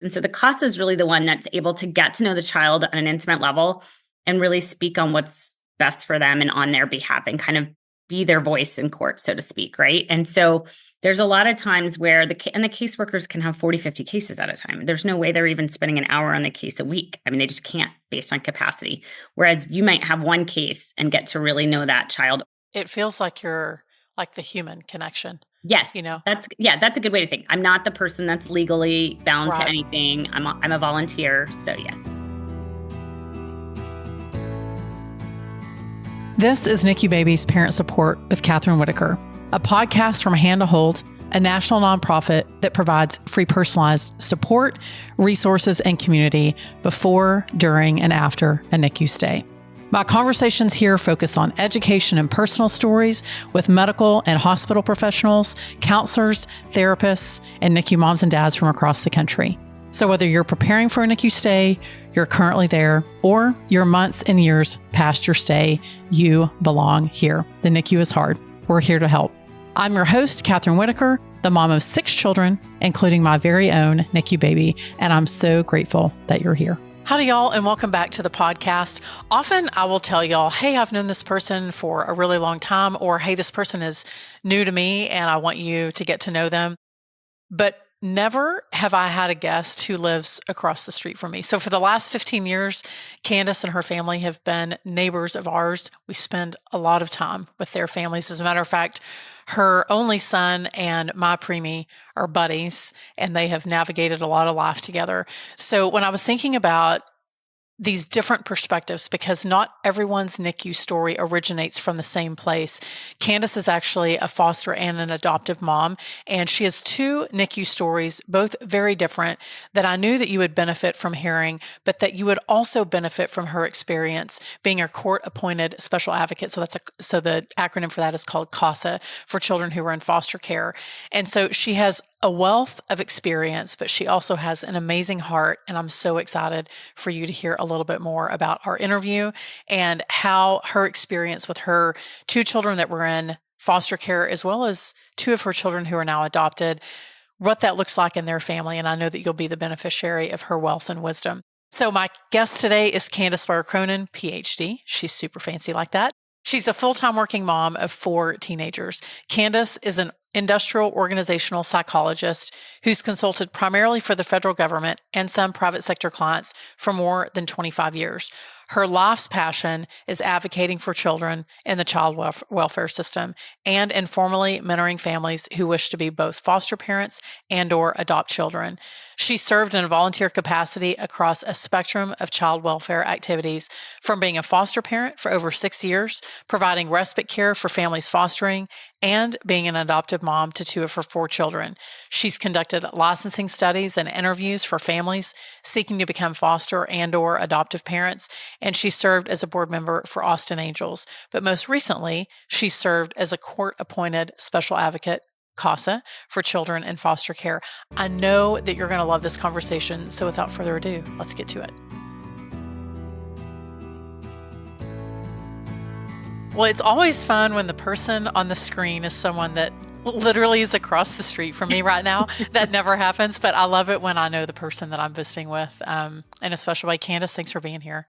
And so the CASA is really the one that's able to get to know the child on an intimate level and really speak on what's best for them and on their behalf and kind of be their voice in court, so to speak, right? And so there's a lot of times where the caseworkers can have 40, 50 cases at a time. There's no way they're even spending an hour on the case a week. I mean, they just can't based on capacity. Whereas you might have one case and get to really know that child. It feels like you're like the human connection. Yes, You know? that's a good way to think. I'm not the person that's legally bound to Right. anything. I'm a volunteer, so yes. This is NICU Babies Parent Support with Kathryn Whitaker, a podcast from Hand to Hold, a national nonprofit that provides free personalized support, resources, and community before, during, and after a NICU stay. My conversations here focus on education and personal stories with medical and hospital professionals, counselors, therapists, and NICU moms and dads from across the country. So whether you're preparing for a NICU stay, you're currently there, or you're months and years past your stay, you belong here. The NICU is hard. We're here to help. I'm your host, Kathryn Whitaker, the mom of 6 children, including my very own NICU baby, and I'm so grateful that you're here. Howdy, y'all, and welcome back to the podcast. Often I will tell y'all, hey, I've known this person for a really long time, or hey, this person is new to me and I want you to get to know them. But never have I had a guest who lives across the street from me. So for the last 15 years, Candace and her family have been neighbors of ours. We spend a lot of time with their families. As a matter of fact, her only son and my preemie are buddies, and they have navigated a lot of life together. So when I was thinking about these different perspectives, because not everyone's NICU story originates from the same place. Candace is actually a foster and an adoptive mom, and she has 2 NICU stories, both very different, that I knew that you would benefit from hearing, but that you would also benefit from her experience being a court-appointed special advocate. So the acronym for that is called CASA, for children who are in foster care. And so she has a wealth of experience, but she also has an amazing heart, and I'm so excited for you to hear a little bit more about our interview and how her experience with her 2 children that were in foster care, as well as 2 of her children who are now adopted, what that looks like in their family. And I know that you'll be the beneficiary of her wealth and wisdom. So my guest today is Candace Blair Cronin, Ph.D. She's super fancy like that. She's a full-time working mom of 4 teenagers. Candace is an industrial organizational psychologist who's consulted primarily for the federal government and some private sector clients for more than 25 years. Her life's passion is advocating for children in the child welfare system and informally mentoring families who wish to be both foster parents and or adopt children. She served in a volunteer capacity across a spectrum of child welfare activities, from being a foster parent for over 6 years, providing respite care for families fostering, and being an adoptive mom to 2 of her 4 children. She's conducted licensing studies and interviews for families seeking to become foster and or adoptive parents, and she served as a board member for Austin Angels. But most recently, she served as a court-appointed special advocate, CASA, for children in foster care. I know that you're going to love this conversation, so without further ado, let's get to it. Well, it's always fun when the person on the screen is someone that literally is across the street from me right now. That never happens, but I love it when I know the person that I'm visiting with in a special way. Candace, thanks for being here.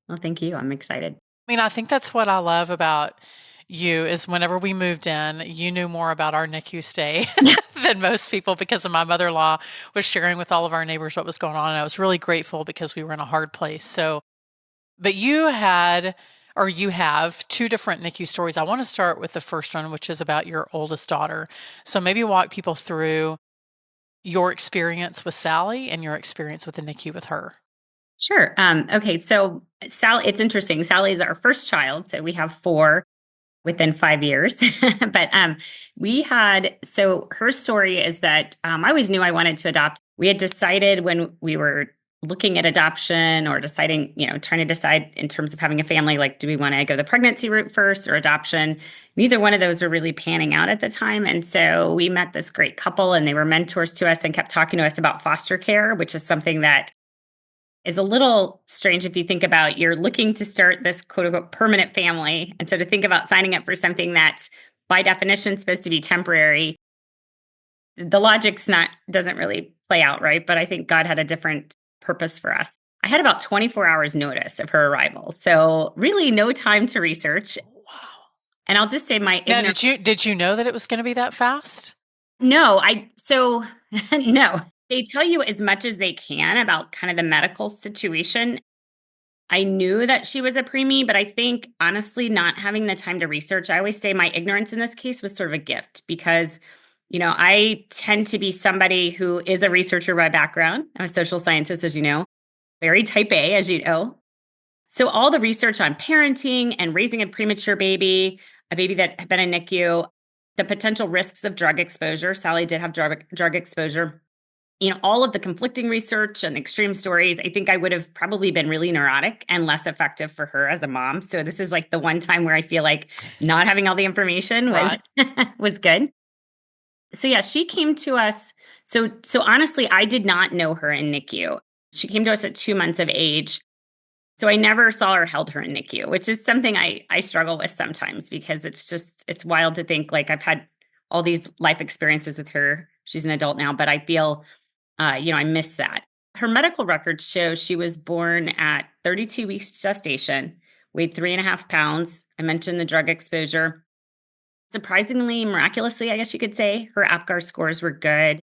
Well, thank you. I'm excited. I mean, I think that's what I love about you is whenever we moved in, you knew more about our NICU stay than most people, because my mother-in-law was sharing with all of our neighbors what was going on. And I was really grateful because we were in a hard place. So, but you have 2 different NICU stories. I want to start with the first one, which is about your oldest daughter. So maybe walk people through your experience with Sally and your experience with the NICU with her. Sure. Okay. So Sally, it's interesting. Sally is our first child. So we have 4 within 5 years. But so her story is that I always knew I wanted to adopt. We had decided when we were looking at adoption or deciding, trying to decide in terms of having a family, like, do we want to go the pregnancy route first or adoption? Neither one of those were really panning out at the time. And so we met this great couple, and they were mentors to us and kept talking to us about foster care, which is something that is a little strange if you think about you're looking to start this quote unquote permanent family. And so to think about signing up for something that's by definition supposed to be temporary, the logic's doesn't really play out, right? But I think God had a different purpose for us. I had about 24 hours notice of her arrival. So really no time to research. Wow. And I'll just say my Now, ignorance. did you know that it was going to be that fast? No, no. They tell you as much as they can about kind of the medical situation. I knew that she was a preemie, but I think honestly, not having the time to research, I always say my ignorance in this case was sort of a gift because, I tend to be somebody who is a researcher by background. I'm a social scientist, as you know, very type A, as you know. So all the research on parenting and raising a premature baby, a baby that had been in NICU, the potential risks of drug exposure. Sally did have drug exposure. All of the conflicting research and extreme stories, I think I would have probably been really neurotic and less effective for her as a mom. So this is like the one time where I feel like not having all the information was was good. So yeah, she came to us. So honestly, I did not know her in NICU. She came to us at 2 months of age. So I never saw or held her in NICU, which is something I struggle with sometimes because it's wild to think like I've had all these life experiences with her. She's an adult now, but I feel I miss that. Her medical records show she was born at 32 weeks gestation, weighed 3.5 pounds. I mentioned the drug exposure. Surprisingly, miraculously, I guess you could say, her APGAR scores were good.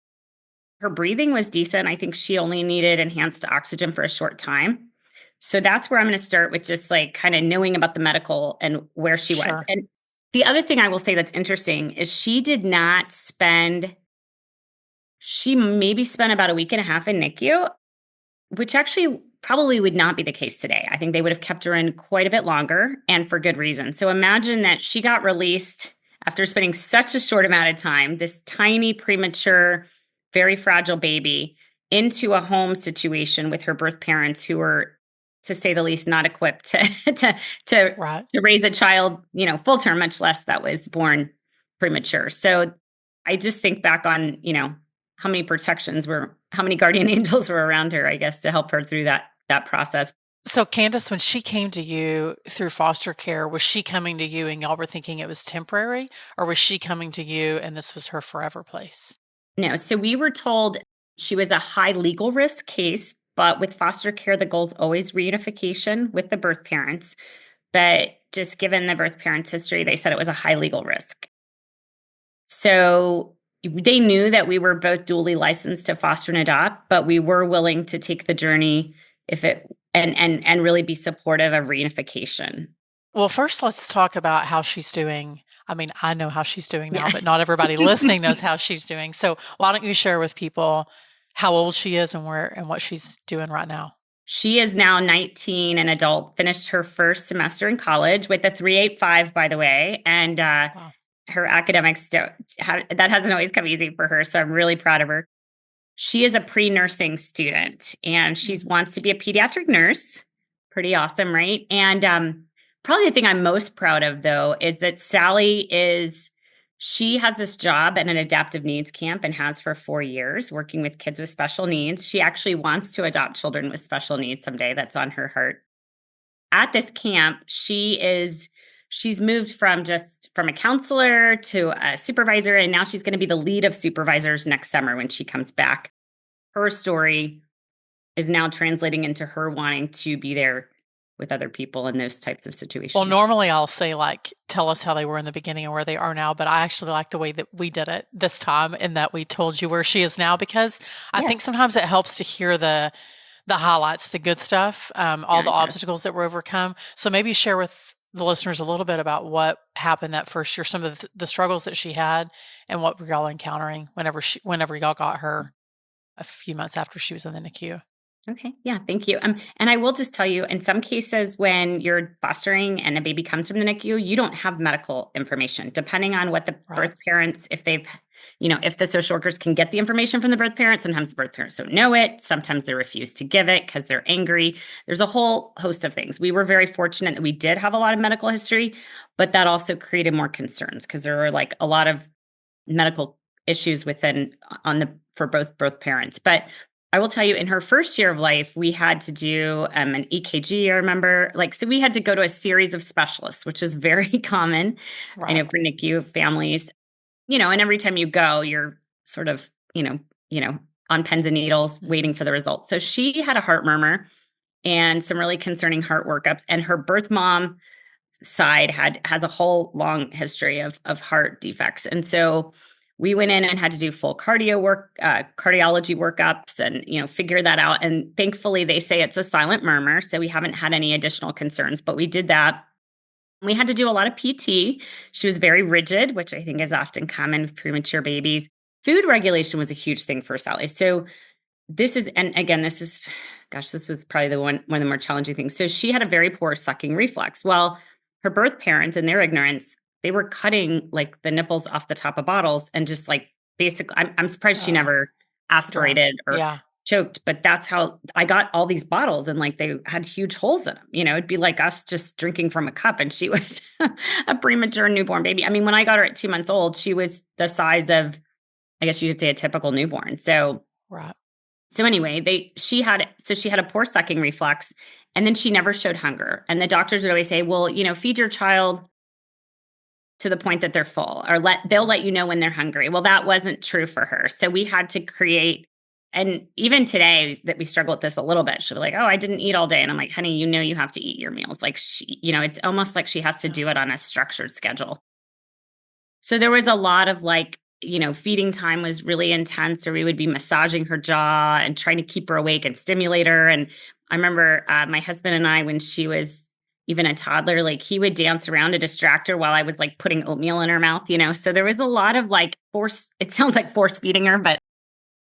Her breathing was decent. I think she only needed enhanced oxygen for a short time. So that's where I'm going to start with just like kind of knowing about the medical and where she was. And the other thing I will say that's interesting is she maybe spent about a week and a half in NICU, which actually probably would not be the case today. I think they would have kept her in quite a bit longer and for good reason. So imagine that she got released after spending such a short amount of time, this tiny, premature, very fragile baby into a home situation with her birth parents who were, to say the least, not equipped to raise a child, full term, much less that was born premature. So I just think back on, how many how many guardian angels were around her, I guess, to help her through that process. So Candace, when she came to you through foster care, was she coming to you and y'all were thinking it was temporary, or was she coming to you and this was her forever place? No. So we were told she was a high legal risk case, but with foster care, the goal is always reunification with the birth parents. But just given the birth parents' history, they said it was a high legal risk. So they knew that we were both dually licensed to foster and adopt, but we were willing to take the journey and really be supportive of reunification. Well, first let's talk about how she's doing. I mean, I know how she's doing now, but not everybody listening knows how she's doing. So why don't you share with people how old she is and what she's doing right now? She is now 19, an adult, finished her first semester in college with a 3.85, by the way. And wow. Her academics that hasn't always come easy for her. So I'm really proud of her. She is a pre-nursing student and she wants to be a pediatric nurse. Pretty awesome, right? And probably the thing I'm most proud of, though, is that she has this job at an adaptive needs camp and has for 4 years working with kids with special needs. She actually wants to adopt children with special needs someday. That's on her heart. At this camp, she's moved from a counselor to a supervisor, and now she's going to be the lead of supervisors next summer when she comes back. Her story is now translating into her wanting to be there with other people in those types of situations. Well, normally I'll say tell us how they were in the beginning and where they are now, but I actually like the way that we did it this time in that we told you where she is now, because I think sometimes it helps to hear the highlights, the good stuff, all the obstacles that were overcome. So maybe share with the listeners a little bit about what happened that first year, some of the struggles that she had and what were y'all encountering whenever y'all got her a few months after she was in the NICU. Okay. Yeah. Thank you. And I will just tell you, in some cases, when you're fostering and a baby comes from the NICU, you don't have medical information, depending on what the birth parents, if the social workers can get the information from the birth parents. Sometimes the birth parents don't know it. Sometimes they refuse to give it because they're angry. There's a whole host of things. We were very fortunate that we did have a lot of medical history, but that also created more concerns because there were a lot of medical issues for both parents. But I will tell you, in her first year of life, we had to do an EKG, I remember. So we had to go to a series of specialists, which is very common, I know, for NICU families. And every time you go, you're sort of, on pens and needles waiting for the results. So she had a heart murmur and some really concerning heart workups. And her birth mom side has a whole long history of heart defects. And so we went in and had to do full cardiology workups and, figure that out. And thankfully they say it's a silent murmur. So we haven't had any additional concerns, but we did that. We had to do a lot of PT. She was very rigid, which I think is often common with premature babies. Food regulation was a huge thing for Sally. So this was probably one of the more challenging things. So she had a very poor sucking reflex. Well, her birth parents, in their ignorance, they were cutting like the nipples off the top of bottles and just like basically, I'm surprised she never aspirated or choked, but that's how I got all these bottles, and like they had huge holes in them. It'd be like us just drinking from a cup, and she was a premature newborn baby. I mean, when I got her at 2 months old, she was the size of, I guess you could say, a typical newborn. So, right. So anyway, she had a poor sucking reflex, and then she never showed hunger. And the doctors would always say, well, feed your child to the point that they're full, or they'll let you know when they're hungry. Well, that wasn't true for her. So we had to create, and even today that we struggle with this a little bit, she'll be like, oh, I didn't eat all day. And I'm like, honey, you have to eat your meals. Like it's almost like she has to do it on a structured schedule. So there was a lot of like, feeding time was really intense, or we would be massaging her jaw and trying to keep her awake and stimulate her. And I remember my husband and I, when she was even a toddler, like he would dance around to distract her while I was like putting oatmeal in her mouth, So there was a lot of like it sounds like force feeding her, but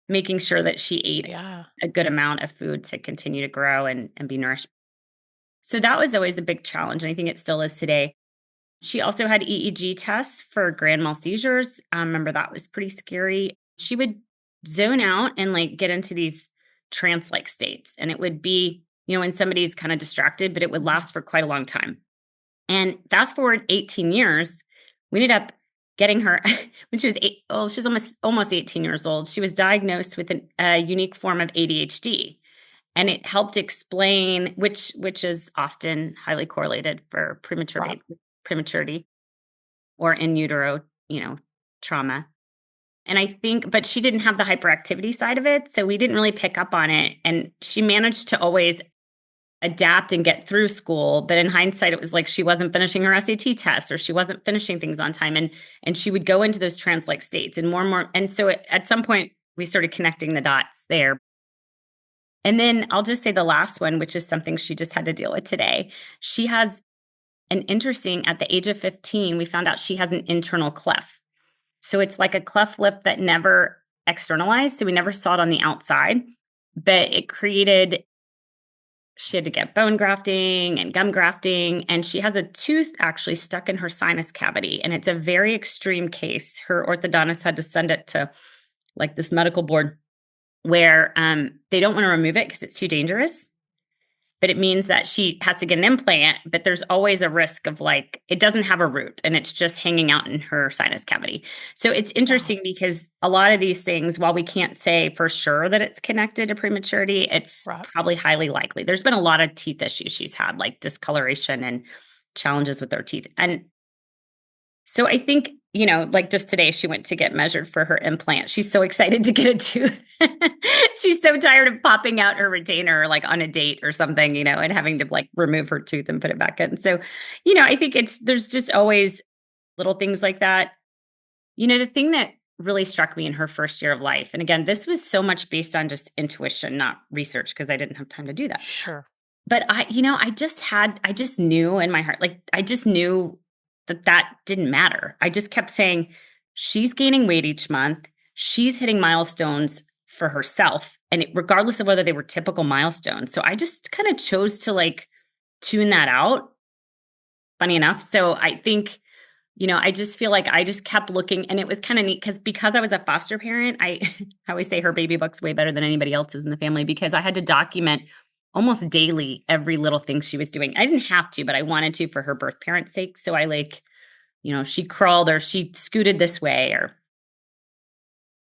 making sure that she ate a good amount of food to continue to grow and be nourished. So that was always a big challenge. And I think it still is today. She also had EEG tests for grand mal seizures. I remember that was pretty scary. She would zone out and like get into these trance-like states. And it would be, when somebody's kind of distracted, but it would last for quite a long time. And fast forward 18 years, we ended up getting her when she was she was almost 18 years old. She was diagnosed with a unique form of ADHD. And it helped explain, which is often highly correlated for prematurity or in utero, trauma. And I think, but she didn't have the hyperactivity side of it. So we didn't really pick up on it. And she managed to always adapt and get through school. But in hindsight, it was like she wasn't finishing her SAT test, or she wasn't finishing things on time. And she would go into those trance-like states and more and more. And so at some point, we started connecting the dots there. And then I'll just say the last one, which is something she just had to deal with today. She has at the age of 15, we found out she has an internal cleft. So it's like a cleft lip that never externalized. So we never saw it on the outside, but she had to get bone grafting and gum grafting. And she has a tooth actually stuck in her sinus cavity. And it's a very extreme case. Her orthodontist had to send it to like this medical board where they don't want to remove it because it's too dangerous. But it means that she has to get an implant, but there's always a risk of like, it doesn't have a root and it's just hanging out in her sinus cavity. So it's interesting because a lot of these things, while we can't say for sure that it's connected to prematurity, it's probably highly likely. There's been a lot of teeth issues she's had, like discoloration and challenges with her teeth. And so I think, like just today, she went to get measured for her implant. She's so excited to get a tooth. She's so tired of popping out her retainer like on a date or something, and having to like remove her tooth and put it back in. So, I think there's just always little things like that. The thing that really struck me in her first year of life, and again, this was so much based on just intuition, not research, because I didn't have time to do that. Sure. But I just knew in my heart, like I just knew that didn't matter. I just kept saying, she's gaining weight each month. She's hitting milestones for herself. And regardless of whether they were typical milestones. So I just kind of chose to like tune that out. Funny enough. So I think, I just feel like I just kept looking, and it was kind of neat because I was a foster parent. I always say her baby book's way better than anybody else's in the family, because I had to document almost daily every little thing she was doing. I didn't have to, but I wanted to for her birth parent's sake. So I she crawled or she scooted this way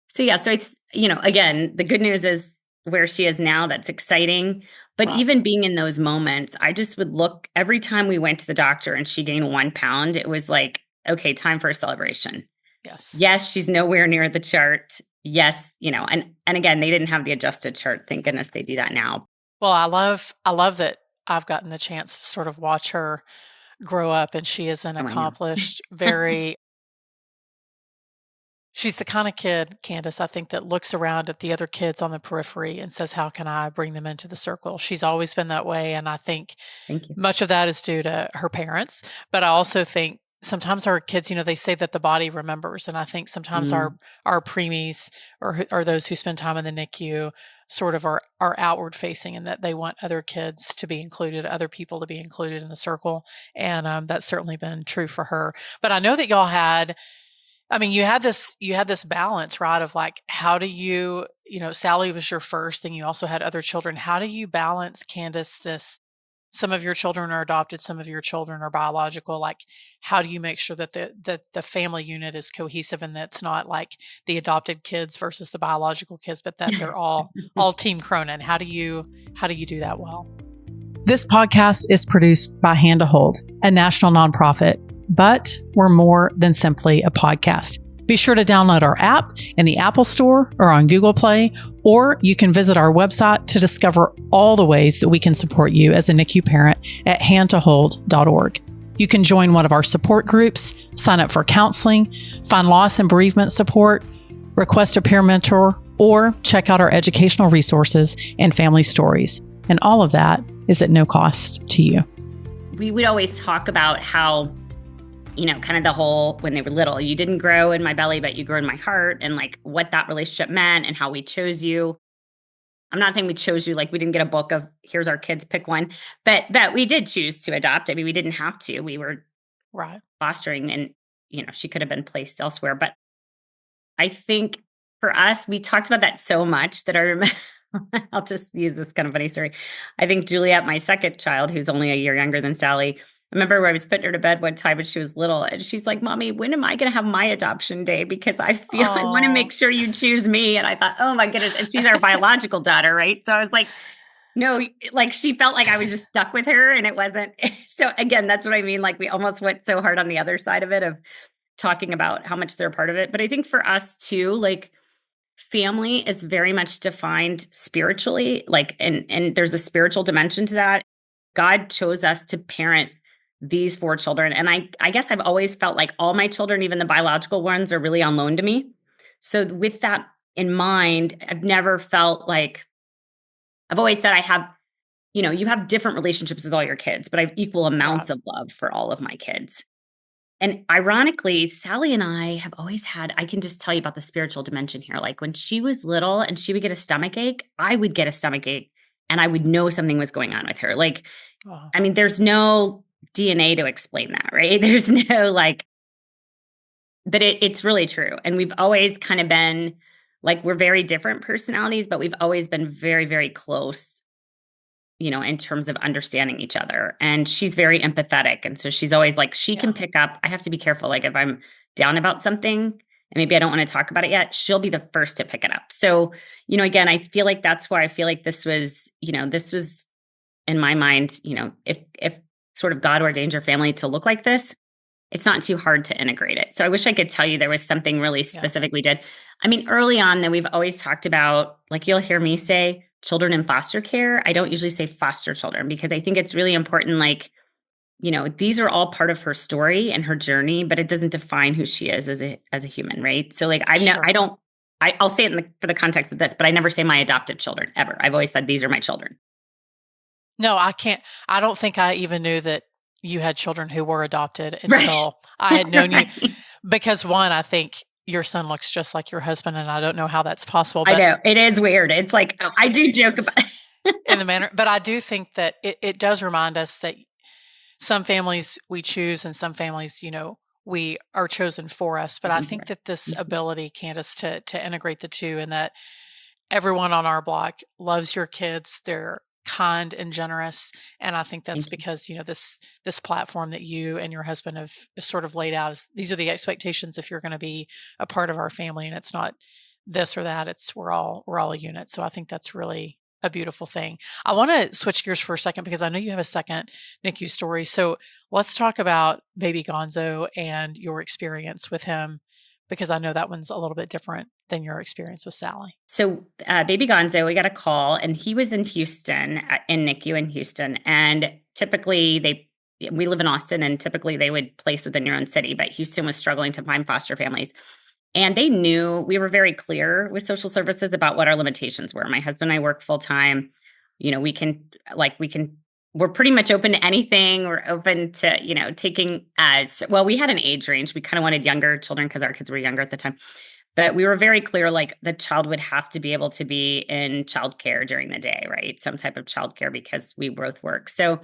so it's, again, the good news is where she is now, that's exciting. But even being in those moments, I just would look every time we went to the doctor and she gained 1 pound, it was like, okay, time for a celebration. Yes, she's nowhere near the chart. yes, and again, they didn't have the adjusted chart. Thank goodness they do that now. Well, I love that I've gotten the chance to sort of watch her grow up, and she is an Oh, I know. accomplished, very she's the kind of kid, Candace, I think that looks around at the other kids on the periphery and says, "How can I bring them into the circle?" She's always been that way, and I think Thank you. much of that is due to her parents, but I also think sometimes our kids, they say that the body remembers, and I think sometimes Mm. our preemies or those who spend time in the NICU sort of are outward facing, and that they want other kids to be included, other people to be included in the circle, and that's certainly been true for her. But I know that y'all had, I mean, you had this balance, right? Of like, how do Sally was your first, and you also had other children. How do you balance, Candace, this? Some of your children are adopted, some of your children are biological. Like, how do you make sure that the family unit is cohesive and that's not like the adopted kids versus the biological kids, but that they're all Team Cronin? How do you do that well? This podcast is produced by Hand to Hold, a national nonprofit, but we're more than simply a podcast. Be sure to download our app in the Apple Store or on Google Play, or you can visit our website to discover all the ways that we can support you as a NICU parent at handtohold.org. You can join one of our support groups, sign up for counseling, find loss and bereavement support, request a peer mentor, or check out our educational resources and family stories. And all of that is at no cost to you. We would always talk about how, kind of the whole, when they were little, you didn't grow in my belly, but you grew in my heart, and like what that relationship meant and how we chose you. I'm not saying we chose you, like we didn't get a book of here's our kids, pick one, but we did choose to adopt. I mean, we didn't have to. We were Right. fostering, and she could have been placed elsewhere. But I think for us, we talked about that so much that I remember. I'll just use this kind of funny story. I think Juliet, my second child, who's only a year younger than Sally, I remember where I was putting her to bed one time when she was little, and she's like, "Mommy, when am I going to have my adoption day? Because I want to Oh, make sure you choose me." And I thought, oh my goodness. And she's our biological daughter, right? So I was like, no, like she felt like I was just stuck with her, and it wasn't. So again, that's what I mean. Like we almost went so hard on the other side of it, of talking about how much they're a part of it. But I think for us too, like family is very much defined spiritually, like, and there's a spiritual dimension to that. God chose us to parent these four children, and I guess I've always felt like all my children, even the biological ones, are really on loan to me. So with that in mind, I've never felt like, I've always said I have, you have different relationships with all your kids, but I have equal right. amounts of love for all of my kids. And ironically, Sally and I have always had, I can just tell you about the spiritual dimension here. Like when she was little and she would get a stomach ache, I would get a stomach ache and I would know something was going on with her. Like, Oh, I mean, there's no DNA to explain that, right? There's no like, but it's really true. And we've always kind of been like, we're very different personalities, but we've always been very, very close, in terms of understanding each other. And she's very empathetic. And so she's always like, she can yeah. pick up. I have to be careful. Like if I'm down about something and maybe I don't want to talk about it yet, she'll be the first to pick it up. So, again, I feel like that's why I feel like this was in my mind, if sort of God ordained your family to look like this, it's not too hard to integrate it. So I wish I could tell you there was something really Yeah. specific we did. I mean, early on, though, we've always talked about, like, you'll hear me say children in foster care. I don't usually say foster children because I think it's really important. Like, these are all part of her story and her journey, but it doesn't define who she is as a human, right? So, like, I Sure. don't, I'll say it for the context of this, but I never say my adopted children ever. I've always said these are my children. No, I can't. I don't think I even knew that you had children who were adopted Right. until I had known you. Right. Because one, I think your son looks just like your husband, and I don't know how that's possible, I but know it is weird. It's like I do joke about in the manner, but I do think that it does remind us that some families we choose and some families, we are chosen for us. But I think that this Mhm. ability, Candace, to integrate the two, and that everyone on our block loves your kids. They're kind and generous, and I think that's Thank you. because this platform that you and your husband have sort of laid out is these are the expectations if you're going to be a part of our family, and it's not this or that. It's we're all a unit. So I think that's really a beautiful thing. I want to switch gears for a second because I know you have a second NICU story. So let's talk about baby Gonzo and your experience with him, because I know that one's a little bit different than your experience with Sally? So baby Gonzo, we got a call, and he was in Houston, in NICU in Houston. And typically we live in Austin, and typically they would place within your own city, but Houston was struggling to find foster families. And they knew, we were very clear with social services about what our limitations were. My husband and I work full time. We're pretty much open to anything. We're open to, taking as well. We had an age range. We kind of wanted younger children because our kids were younger at the time. But we were very clear, like the child would have to be able to be in childcare during the day, right? Some type of childcare, because we both work. So,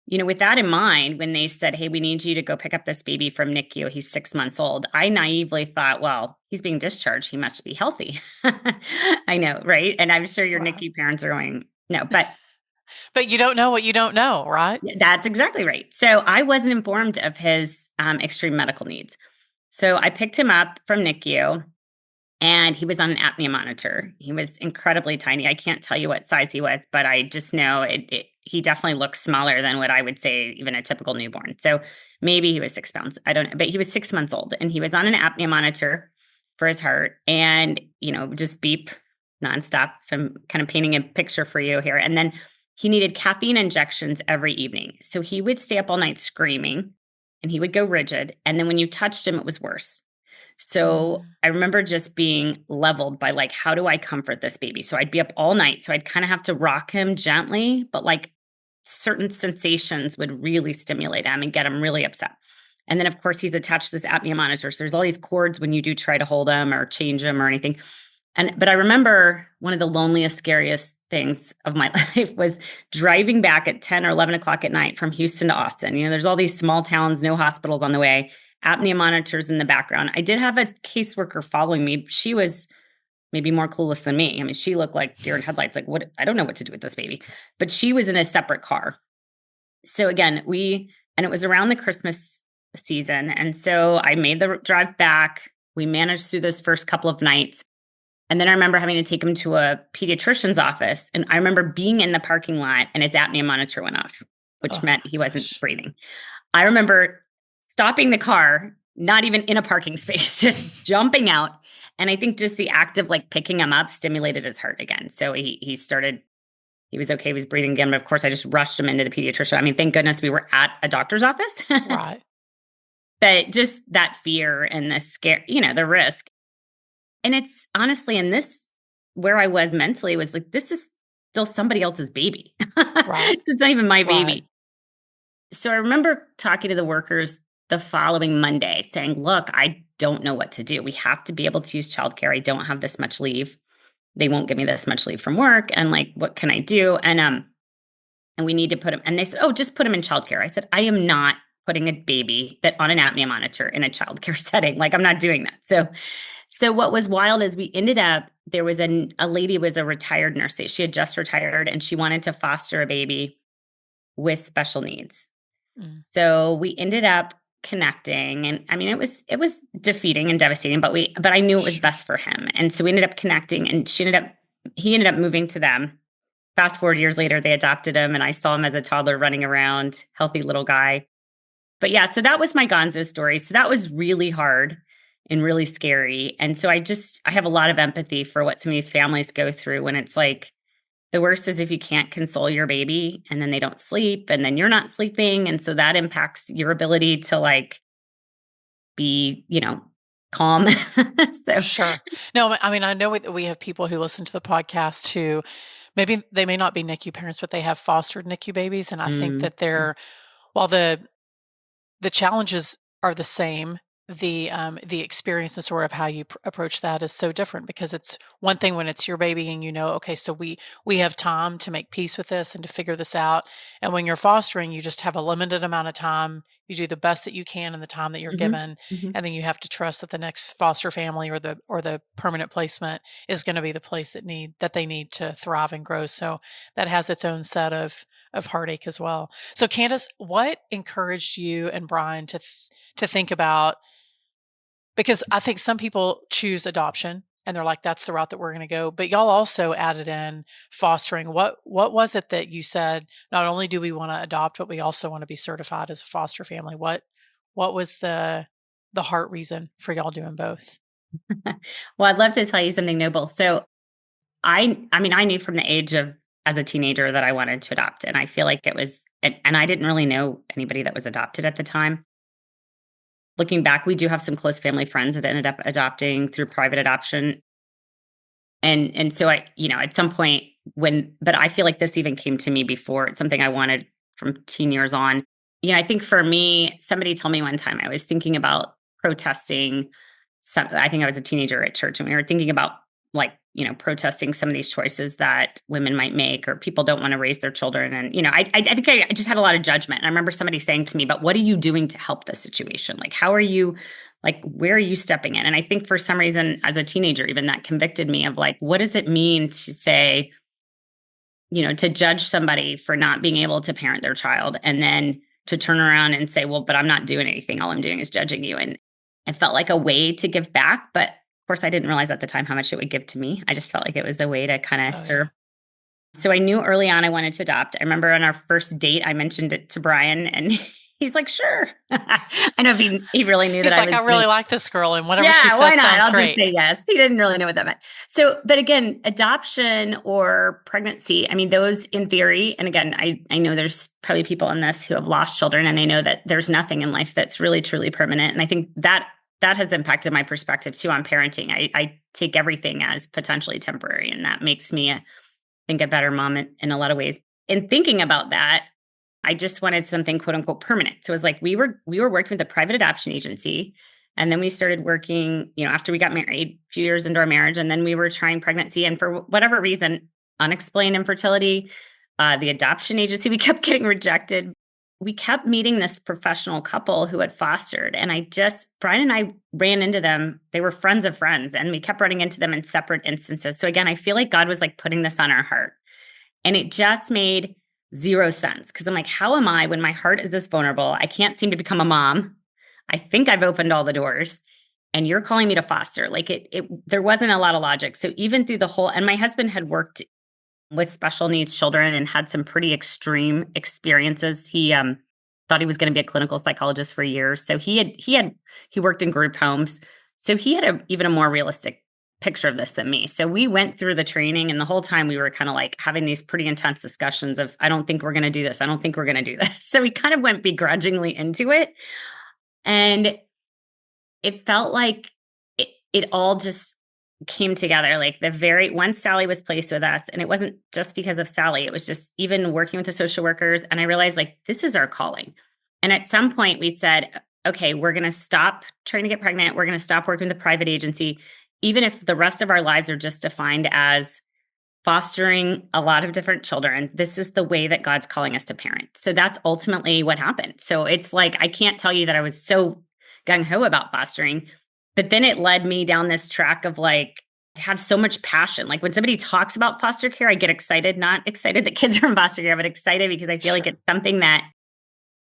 with that in mind, when they said, hey, we need you to go pick up this baby from NICU, he's 6 months old, I naively thought, well, he's being discharged, he must be healthy. I know, right? And I'm sure your NICU parents are going, no, but But you don't know what you don't know, right? that's exactly right. So I wasn't informed of his extreme medical needs. So I picked him up from NICU, and he was on an apnea monitor. He was incredibly tiny. I can't tell you what size he was, but I just know he definitely looks smaller than what I would say even a typical newborn. So maybe he was 6 pounds. I don't know, but he was 6 months old, and he was on an apnea monitor for his heart, and, just beep nonstop. So I'm kind of painting a picture for you here. And then he needed caffeine injections every evening. So he would stay up all night screaming, and he would go rigid. And then when you touched him, it was worse. So I remember just being leveled by, like, how do I comfort this baby? So I'd be up all night. So I'd kind of have to rock him gently, but like certain sensations would really stimulate him and get him really upset. And then, of course, he's attached to this apnea monitor. So there's all these cords when you do try to hold him or change him or anything. But I remember one of the loneliest, scariest things of my life was driving back at 10 or 11 o'clock at night from Houston to Austin. There's all these small towns, no hospitals on the way, apnea monitors in the background. I did have a caseworker following me. She was maybe more clueless than me. I mean, she looked like deer in headlights, like, what? I don't know what to do with this baby. But she was in a separate car. So again, and it was around the Christmas season. And so I made the drive back. We managed through those first couple of nights. And then I remember having to take him to a pediatrician's office. And I remember being in the parking lot, and his apnea monitor went off, which meant he wasn't breathing. I remember stopping the car, not even in a parking space, just jumping out. And I think just the act of like picking him up stimulated his heart again. So he was okay. He was breathing again. But of course, I just rushed him into the pediatrician. I mean, thank goodness we were at a doctor's office. Right. But just that fear and the scare, the risk. And it's honestly, in this, where I was mentally was like, this is still somebody else's baby. Right. It's not even my baby. Right. So I remember talking to the workers the following Monday saying, look, I don't know what to do. We have to be able to use childcare. I don't have this much leave. They won't give me this much leave from work. And like, what can I do? And we need to put him. And they said, oh, just put him in childcare. I said, I am not putting a baby that on an apnea monitor in a childcare setting. Like, I'm not doing that. So what was wild is we ended up, there was a lady was a retired nurse. She had just retired, and she wanted to foster a baby with special needs. So we ended up connecting, and I mean, it was defeating and devastating, but I knew it was best for him. And so we ended up connecting, and he ended up moving to them. Fast forward years later, they adopted him, and I saw him as a toddler running around, healthy little guy. But yeah, so that was my Gonzo story. So that was really hard and really scary. And so I have a lot of empathy for what some of these families go through when it's like, the worst is if you can't console your baby, and then they don't sleep, and then you're not sleeping. And so that impacts your ability to like be, calm. So Sure. No, I mean, I know we have people who listen to the podcast who maybe they may not be NICU parents, but they have fostered NICU babies. And I think that while the challenges are the same, the experience and sort of how you approach that is so different, because it's one thing when it's your baby and okay, so we have time to make peace with this and to figure this out. And when you're fostering, you just have a limited amount of time. You do the best that you can in the time that you're given, and then you have to trust that the next foster family or the permanent placement is going to be the place that they need to thrive and grow. So that has its own set of heartache as well. So Candace, what encouraged you and Brian to think about, because I think some people choose adoption and they're like, that's the route that we're going to go. But y'all also added in fostering. What was it that you said, not only do we want to adopt, but we also want to be certified as a foster family? What was the heart reason for y'all doing both? Well, I'd love to tell you something noble. So I mean, I knew from the age of as a teenager that I wanted to adopt. And I feel like it was, and I didn't really know anybody that was adopted at the time. Looking back, we do have some close family friends that ended up adopting through private adoption. And so at some point but I feel like this even came to me before. It's something I wanted from teen years on. I think for me, somebody told me one time I was thinking about protesting I think I was a teenager at church and we were thinking about like, protesting some of these choices that women might make or people don't want to raise their children. And, I think I just had a lot of judgment. And I remember somebody saying to me, but what are you doing to help the situation? Like, how are you, like, where are you stepping in? And I think for some reason, as a teenager, even that convicted me of like, what does it mean to say, to judge somebody for not being able to parent their child and then to turn around and say, well, but I'm not doing anything. All I'm doing is judging you. And it felt like a way to give back. But of course, I didn't realize at the time how much it would give to me. I just felt like it was a way to kind of Oh, serve. yeah. So I knew early on I wanted to adopt. I remember on our first date, I mentioned it to Brian and he's like, sure. I know if he really knew He's that I like, was I really like this girl, and whatever she yeah, why says not? sounds I'll just great. say yes. He didn't really know what that meant. So, but again, adoption or pregnancy, I mean, those in theory, and again, I know there's probably people in this who have lost children and they know that there's nothing in life that's really, truly permanent. And I think that has impacted my perspective too on parenting. I take everything as potentially temporary, and that makes me, I think, a better mom in a lot of ways. In thinking about that, I just wanted something quote unquote permanent. So it was like we were working with a private adoption agency. And then we started working, after we got married, a few years into our marriage. And then we were trying pregnancy. And for whatever reason, unexplained infertility, the adoption agency, we kept getting rejected. We kept meeting this professional couple who had fostered. And Brian and I ran into them. They were friends of friends. And we kept running into them in separate instances. So again, I feel like God was like putting this on our heart. And it just made zero sense because I'm like, how am I when my heart is this vulnerable? I can't seem to become a mom. I think I've opened all the doors and you're calling me to foster. Like there wasn't a lot of logic. So even through the whole, and my husband had worked with special needs children and had some pretty extreme experiences. He thought he was going to be a clinical psychologist for years. So he worked in group homes. So he had even a more realistic picture of this than me. So we went through the training and the whole time we were kind of like having these pretty intense discussions of, I don't think we're going to do this. I don't think we're going to do this. So we kind of went begrudgingly into it. And it felt like it all just came together. Like once Sally was placed with us, and it wasn't just because of Sally, it was just even working with the social workers. And I realized like, this is our calling. And at some point we said, okay, we're going to stop trying to get pregnant. We're going to stop working with the private agency, even if the rest of our lives are just defined as fostering a lot of different children. This is the way that God's calling us to parent. So that's ultimately what happened. So it's like, I can't tell you that I was so gung ho about fostering, but then it led me down this track of like, to have so much passion. Like when somebody talks about foster care, I get excited, not excited that kids are in foster care, but excited because I feel like it's something that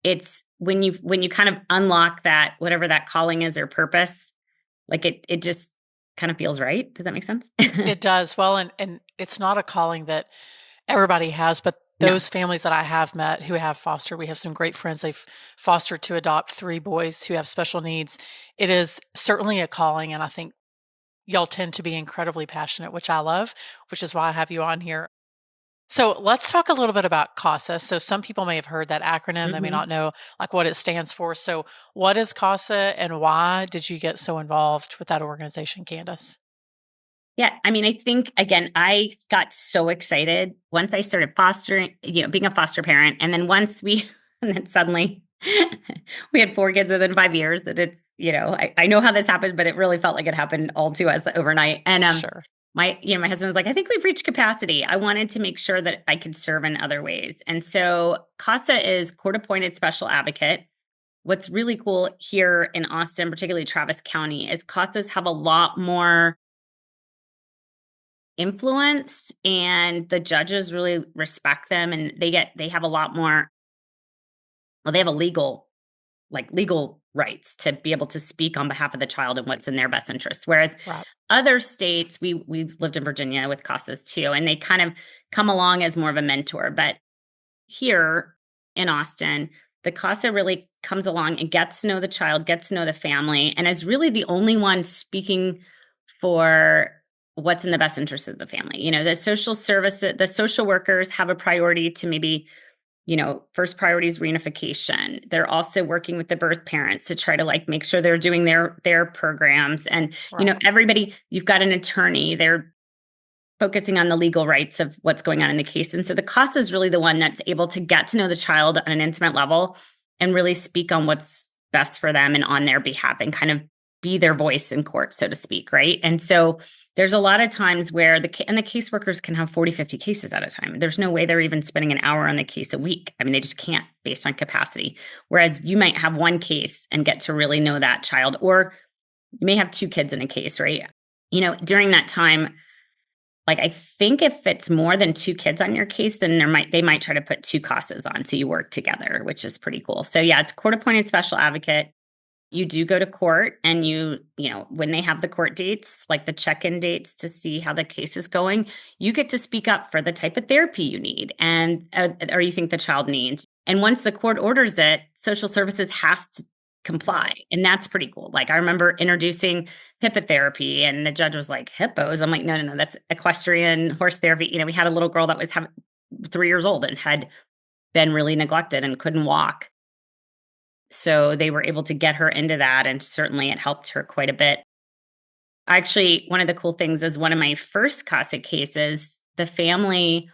it's when you kind of unlock that, whatever that calling is or purpose, like it just kind of feels right. Does that make sense? It does. Well, and it's not a calling that everybody has, but No. those families that I have met who have fostered, we have some great friends. They've fostered to adopt 3 boys who have special needs. It is certainly a calling, and I think y'all tend to be incredibly passionate, which I love, which is why I have you on here. So let's talk a little bit about CASA. So some people may have heard that acronym. They may Mhm. not know like what it stands for. So what is CASA and why did you get so involved with that organization, Candace? Yeah, I mean, I think again, I got so excited once I started fostering, being a foster parent, and then and then suddenly we had 4 kids within 5 years. That I know how this happened, but it really felt like it happened all to us overnight. And Sure. my husband was like, I think we've reached capacity. I wanted to make sure that I could serve in other ways, and so CASA is court appointed special advocate. What's really cool here in Austin, particularly Travis County, is CASAs have a lot more influence and the judges really respect them and they have a lot more, well, they have a legal rights to be able to speak on behalf of the child and what's in their best interest. Whereas Right. other states, we've lived in Virginia with CASAs too, and they kind of come along as more of a mentor. But here in Austin, the CASA really comes along and gets to know the child, gets to know the family, and is really the only one speaking for what's in the best interest of the family. The the social workers have a priority to maybe, first priority is reunification. They're also working with the birth parents to try to make sure they're doing their programs. And, Right. everybody, you've got an attorney, they're focusing on the legal rights of what's going on in the case. And so the CASA is really the one that's able to get to know the child on an intimate level and really speak on what's best for them and on their behalf and kind of be their voice in court, so to speak, right? And so there's a lot of times where the caseworkers can have 40, 50 cases at a time. There's no way they're even spending an hour on the case a week. I mean, they just can't based on capacity. Whereas you might have one case and get to really know that child, or you may have two kids in a case, right? During that time, I think if it's more than two kids on your case, then they might try to put two CASAs on, so you work together, which is pretty cool. So yeah, it's court-appointed special advocate. You do go to court, and when they have the court dates, like the check-in dates to see how the case is going, you get to speak up for the type of therapy you need and or you think the child needs. And once the court orders it, social services has to comply. And that's pretty cool. I remember introducing hippo therapy, and the judge was like, hippos? I'm like, no, that's equestrian horse therapy. We had a little girl that was 3 years old and had been really neglected and couldn't walk. So they were able to get her into that, and certainly it helped her quite a bit. Actually, one of the cool things is one of my first CASA cases, the family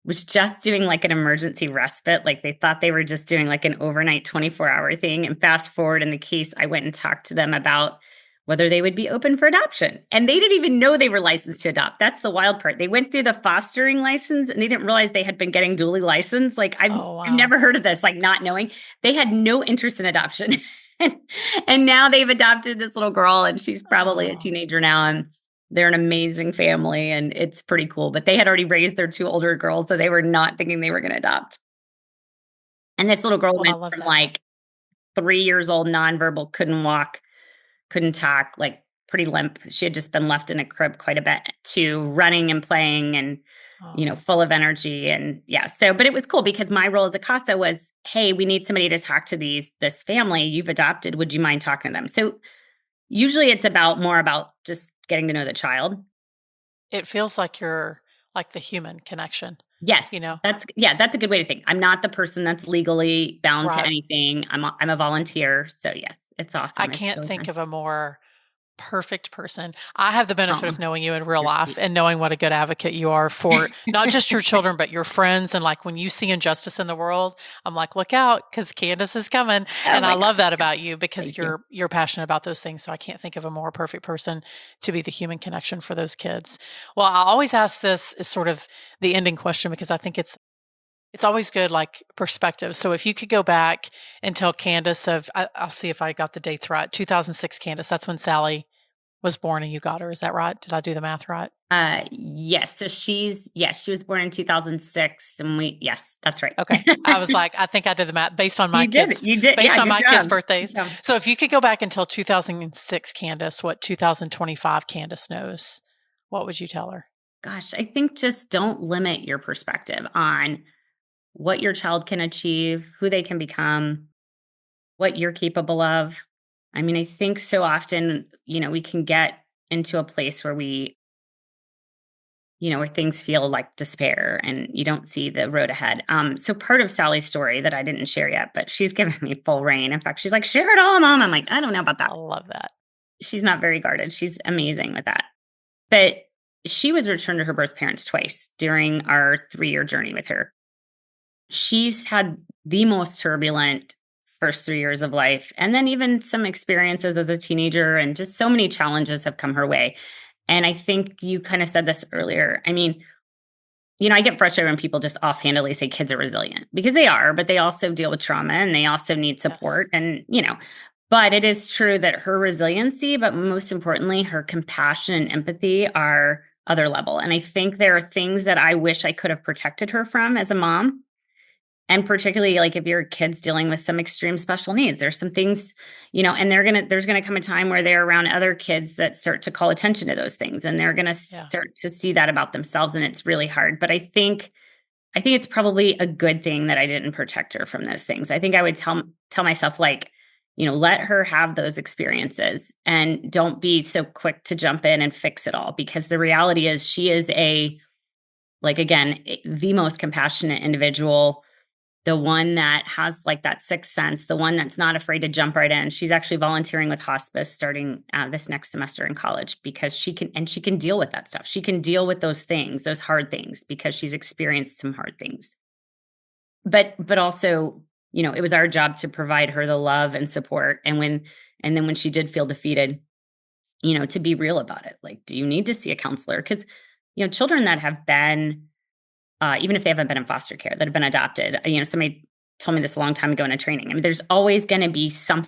was just doing an emergency respite. They thought they were just doing an overnight 24-hour thing. And fast forward in the case, I went and talked to them about whether they would be open for adoption. And they didn't even know they were licensed to adopt. That's the wild part. They went through the fostering license and they didn't realize they had been getting duly licensed. I've never heard of this, not knowing. They had no interest in adoption. And now they've adopted this little girl, and she's probably a teenager now. And they're an amazing family, and it's pretty cool. But they had already raised their two older girls, so they were not thinking they were going to adopt. And this little girl went from 3 years old, nonverbal, couldn't walk, couldn't talk, pretty limp. She had just been left in a crib quite a bit, to running and playing and, full of energy. And yeah, but it was cool because my role as a CASA was, hey, we need somebody to talk to this family you've adopted. Would you mind talking to them? So usually it's more about just getting to know the child. It feels like you're the human connection. Yes. That's a good way to think. I'm not the person that's legally bound to anything. I'm a volunteer. So yes, it's awesome. I can't think of a more perfect person. I have the benefit of knowing you in real life and knowing what a good advocate you are for not just your children, but your friends. And when you see injustice in the world, I'm like, look out, because Candace is coming. And I love that about you, because you're passionate about those things. So I can't think of a more perfect person to be the human connection for those kids. Well, I always ask this as sort of the ending question, because I think it's always good, perspective. So if you could go back and tell Candace I'll see if I got the dates right. 2006 Candace, that's when Sally was born and you got her. Is that right? Did I do the math right? Yes. So she was born in 2006, and yes, that's right. Okay. I was I think I did the math based on my kids. You did. Based on my kids' birthdays. So if you could go back and tell 2006 Candace what 2025 Candace knows, what would you tell her? Gosh, I think just don't limit your perspective on what your child can achieve, who they can become, what you're capable of. I mean, I think so often, we can get into a place where where things feel like despair and you don't see the road ahead. So part of Sally's story that I didn't share yet, but she's given me full reign. In fact, she's like, share it all, Mom. I'm like, I don't know about that. I love that. She's not very guarded. She's amazing with that. But she was returned to her birth parents twice during our 3-year journey with her. She's had the most turbulent first 3 years of life, and then even some experiences as a teenager, and just so many challenges have come her way. And I think you kind of said this earlier. I mean, I get frustrated when people just offhandedly say kids are resilient, because they are, but they also deal with trauma and they also need support. Yes. And, but it is true that her resiliency, but most importantly, her compassion and empathy are other level. And I think there are things that I wish I could have protected her from as a mom. And particularly if your kid's dealing with some extreme special needs, there's some things, and there's going to come a time where they're around other kids that start to call attention to those things. And they're going to start to see that about themselves. And it's really hard. But I think I think it's probably a good thing that I didn't protect her from those things. I think I would tell myself, like, let her have those experiences and don't be so quick to jump in and fix it all, because the reality is she is the most compassionate individual, the one that has like that sixth sense, the one that's not afraid to jump right in. She's actually volunteering with hospice starting this next semester in college, because she can deal with that stuff. She can deal with those things, those hard things, because she's experienced some hard things. But also, it was our job to provide her the love and support. And then when she did feel defeated, to be real about it. Like, do you need to see a counselor? Because, children that have been, even if they haven't been in foster care, that have been adopted, somebody told me this a long time ago in a training. I mean, there's always going to be some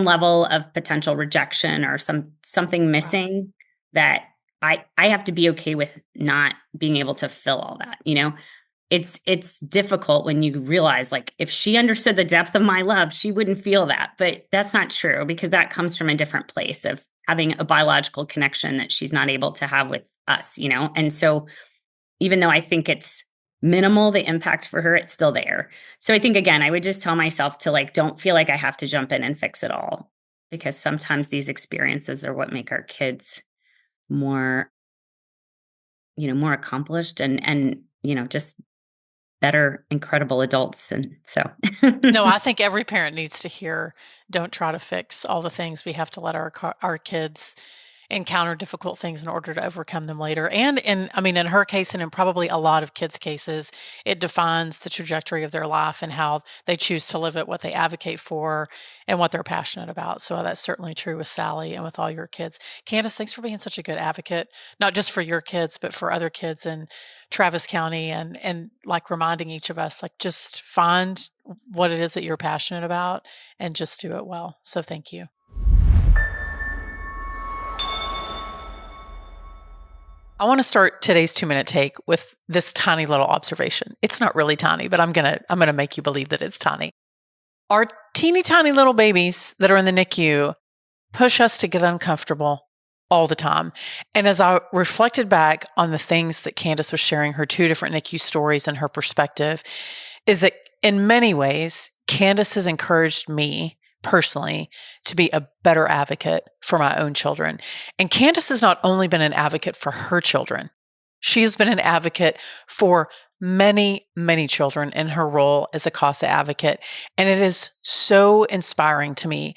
level of potential rejection or something missing that I have to be okay with not being able to fill all that. It's difficult when you realize, like, if she understood the depth of my love, she wouldn't feel that. But that's not true, because that comes from a different place of having a biological connection that she's not able to have with us, And so even though I think it's minimal, the impact for her, it's still there. So I think, again, I would just tell myself to, like, don't feel like I have to jump in and fix it all, because sometimes these experiences are what make our kids more, more accomplished and, just better, incredible adults. And so, No, I think every parent needs to hear, don't try to fix all the things. We have to let our kids encounter difficult things in order to overcome them later. And in her case, and in probably a lot of kids' cases, it defines the trajectory of their life and how they choose to live it, what they advocate for, and what they're passionate about. So that's certainly true with Sally and with all your kids. Candace, thanks for being such a good advocate, not just for your kids, but for other kids in Travis County, and like reminding each of us, like, just find what it is that you're passionate about and just do it well. So thank you. I want to start today's 2-minute take with this tiny little observation. It's not really tiny, but I'm gonna make you believe that it's tiny. Our teeny tiny little babies that are in the NICU push us to get uncomfortable all the time. And as I reflected back on the things that Candace was sharing, her 2 different NICU stories and her perspective, is that in many ways, Candace has encouraged me personally to be a better advocate for my own children. And Candace has not only been an advocate for her children, she's been an advocate for many, many children in her role as a CASA advocate. And it is so inspiring to me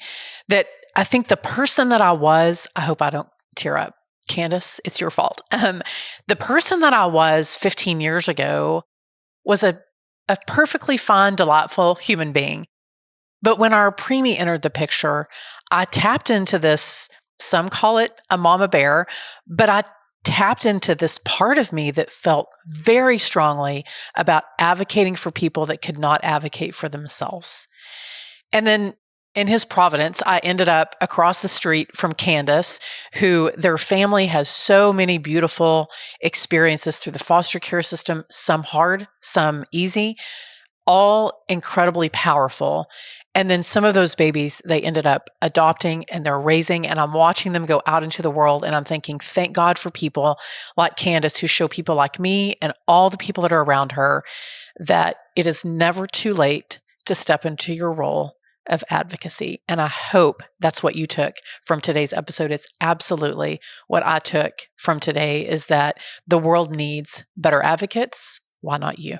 that I think the person that I was, I hope I don't tear up. Candace, it's your fault. The person that I was 15 years ago was a perfectly fine, delightful human being. But when our preemie entered the picture, I tapped into this, some call it a mama bear, but I tapped into this part of me that felt very strongly about advocating for people that could not advocate for themselves. And then in his providence, I ended up across the street from Candace, who their family has so many beautiful experiences through the foster care system, some hard, some easy, all incredibly powerful. And then some of those babies, they ended up adopting and they're raising, and I'm watching them go out into the world. And I'm thinking, thank God for people like Candace who show people like me and all the people that are around her that it is never too late to step into your role of advocacy. And I hope that's what you took from today's episode. It's absolutely what I took from today, is that the world needs better advocates. Why not you?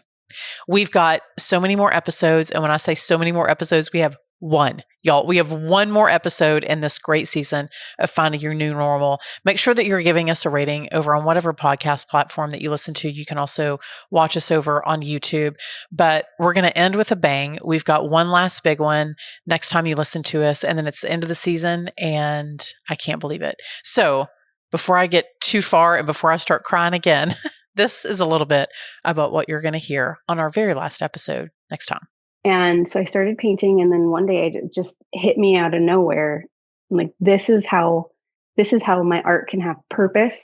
We've got so many more episodes. And when I say so many more episodes, we have one, y'all. We have one more episode in this great season of Finding Your New Normal. Make sure that you're giving us a rating over on whatever podcast platform that you listen to. You can also watch us over on YouTube. But we're going to end with a bang. We've got one last big one next time you listen to us. And then it's the end of the season. And I can't believe it. So before I get too far and before I start crying again, this is a little bit about what you're going to hear on our very last episode next time. And so I started painting, and then one day it just hit me out of nowhere. I'm like, this is how my art can have purpose.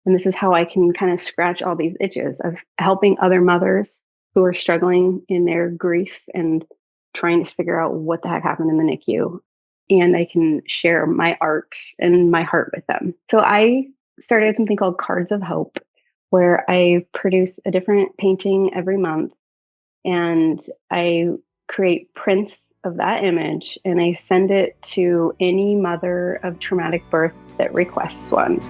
And this is how I can kind of scratch all these itches of helping other mothers who are struggling in their grief and trying to figure out what the heck happened in the NICU. And I can share my art and my heart with them. So I started something called Cards of Hope, where I produce a different painting every month, and I create prints of that image, and I send it to any mother of traumatic birth that requests one.